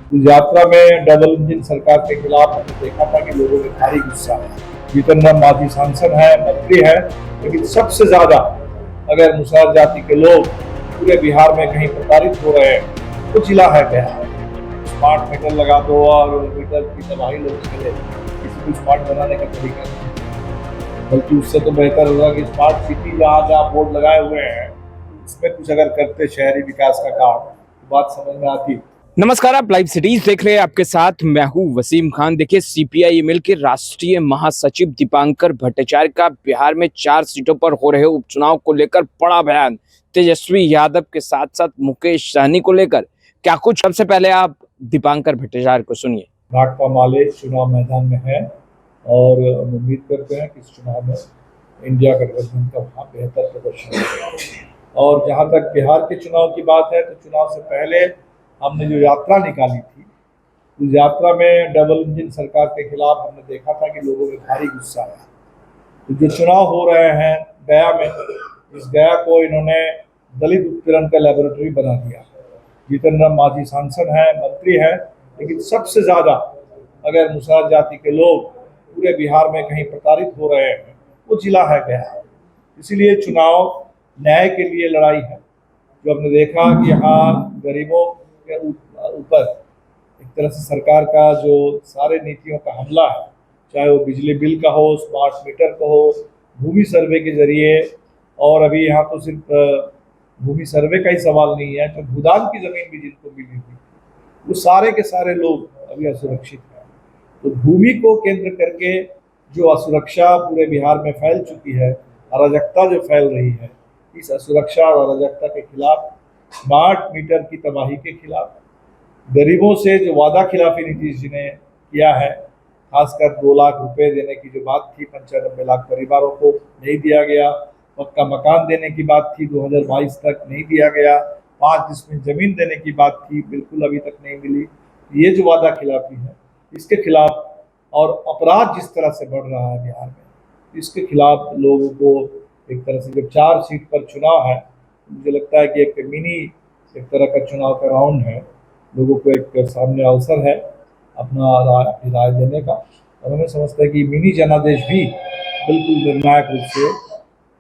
यात्रा में double engine सरकार के खिलाफ हमने देखा था कि लोगों में भारी गुस्सा है। जीतन राम मांझी सांसद है, मंत्री है, लेकिन सबसे ज्यादा अगर मुसहर जाति के लोग पूरे बिहार में कहीं प्रताड़ित हो रहे हैं तो जिला है गया। स्मार्ट मीटर लगा दो और मीटर की तबाही लोग चले, किसी को स्मार्ट बनाने का तरीका नहीं, बल्कि उससे तो बेहतर होगा कि स्मार्ट सिटी जहाँ जहाँ बोर्ड लगाए हुए हैं इसमें कुछ अगर करते शहरी विकास का काम तो बात समझ में आती। नमस्कार, आप लाइव सिटीज देख रहे हैं। आपके साथ मैं हूं वसीम खान। देखिए, सीपीआई-एमएल के राष्ट्रीय महासचिव दीपांकर भट्टाचार्य का बिहार में 4 सीटों पर हो रहे उपचुनाव को लेकर बड़ा बयान। तेजस्वी यादव के साथ साथ मुकेश सहनी को लेकर क्या कुछ। सबसे पहले आप दीपांकर भट्टाचार्य को सुनिए। भाकपा माले चुनाव मैदान में है और हम उम्मीद करते हैं कि इस चुनाव में इंडिया गठबंधन का वहाँ बेहतर प्रदर्शन होगा। और जहाँ तक बिहार के चुनाव की बात है तो चुनाव से पहले हमने जो यात्रा निकाली थी उस यात्रा में डबल इंजन सरकार के खिलाफ हमने देखा था कि लोगों में भारी गुस्सा है। तो जो चुनाव हो रहे हैं गया में, इस गया को इन्होंने दलित उत्पीड़न का लेबोरेटरी बना दिया। जीतन राम मांझी सांसद है, मंत्री है, लेकिन सबसे ज्यादा अगर मुसहर जाति के लोग पूरे बिहार में कहीं प्रताड़ित हो रहे हैं वो जिला है गया। इसीलिए चुनाव न्याय के लिए लड़ाई है। जो हमने देखा कि यहाँ गरीबों के ऊपर एक तरह से सरकार का जो सारे नीतियों का हमला है, चाहे वो बिजली बिल का हो, स्मार्ट मीटर का हो, भूमि सर्वे के जरिए, और अभी यहाँ तो सिर्फ भूमि सर्वे का ही सवाल नहीं है, तो भूदान की जमीन भी जिनको मिली थी वो सारे के सारे लोग अभी असुरक्षित हैं। तो भूमि को केंद्र करके जो असुरक्षा पूरे बिहार में फैल चुकी है, अराजकता जो फैल रही है, इस असुरक्षा और अराजकता के खिलाफ, स्मार्ट मीटर की तबाही के खिलाफ, गरीबों से जो वादा खिलाफी नीतीश जी ने किया है, खासकर 2 लाख रुपए देने की जो बात थी 95 लाख परिवारों को नहीं दिया गया, पक्का मकान देने की बात थी 2022 तक नहीं दिया गया, 5 डिसमिल जमीन देने की बात थी, बिल्कुल अभी तक नहीं मिली। ये जो वादा खिलाफी है इसके खिलाफ, और अपराध जिस तरह से बढ़ रहा है बिहार में, इसके खिलाफ लोगों को एक तरह से जब 4 सीट पर चुनाव है, मुझे लगता है कि एक मिनी एक तरह का चुनाव का राउंड है। लोगों को एक सामने अवसर है अपनी राय देने का, और हमें समझता है कि मिनी जनादेश भी बिल्कुल निर्णायक रूप से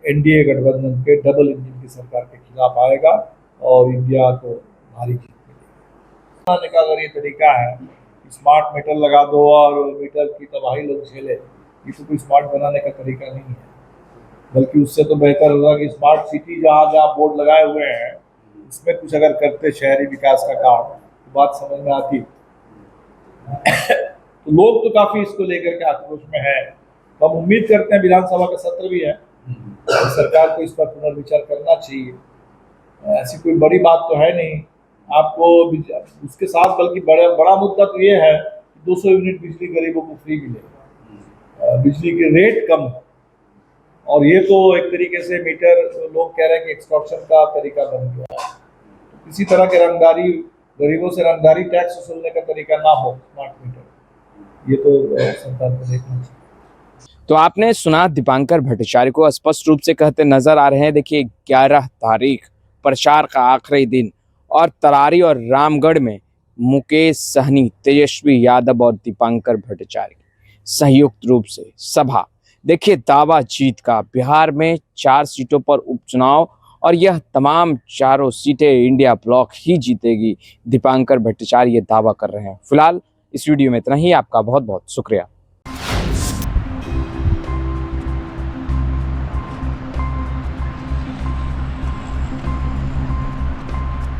एनडीए गठबंधन के डबल इंजन की सरकार के खिलाफ आएगा और इंडिया को भारी जीत मिलेगी। का अगर ये तरीका है स्मार्ट मीटर लगा दो और मीटर की तबाही लोग झेले, ये तो कोई स्मार्ट बनाने का तरीका नहीं है, बल्कि उससे तो बेहतर होगा कि स्मार्ट सिटी जहाँ जहाँ बोर्ड लगाए हुए हैं इसमें कुछ अगर करते शहरी विकास का काम तो बात समझ में आती। तो लोग तो काफी इसको लेकर के आक्रोश में है। तो हम उम्मीद करते हैं, विधानसभा का सत्र भी है, सरकार को इस पर पुनर्विचार करना चाहिए। ऐसी कोई बड़ी बात तो है नहीं आपको उसके साथ, बल्कि बड़ा मुद्दा तो ये है 200 यूनिट बिजली गरीबों को फ्री मिले, बिजली की रेट कम हो, और ये तो एक तरीके से मीटर लोग कह रहे हैं कि एक्सटॉर्शन का तरीका बन गया है। किसी तरह के रंगदारी, गरीबों से रंगदारी टैक्स वसूलने का तरीका ना हो स्मार्ट मीटर, ये तो सरकार को देखना चाहिए। तो आपने सुना दीपांकर भट्टाचार्य को स्पष्ट रूप से कहते नजर आ रहे हैं। देखिए, 11 तारीख प्रचार का आखिरी दिन, और तरारी और रामगढ़ में मुकेश सहनी, तेजस्वी यादव और दीपांकर भट्टाचार्य संयुक्त रूप से सभा। देखिए, दावा जीत का। बिहार में 4 सीटों पर उपचुनाव, और यह तमाम चारों सीटें इंडिया ब्लॉक ही जीतेगी। दीपांकर भट्टाचार्य ये दावा कर रहे हैं। फिलहाल इस वीडियो में इतना ही। आपका बहुत बहुत शुक्रिया।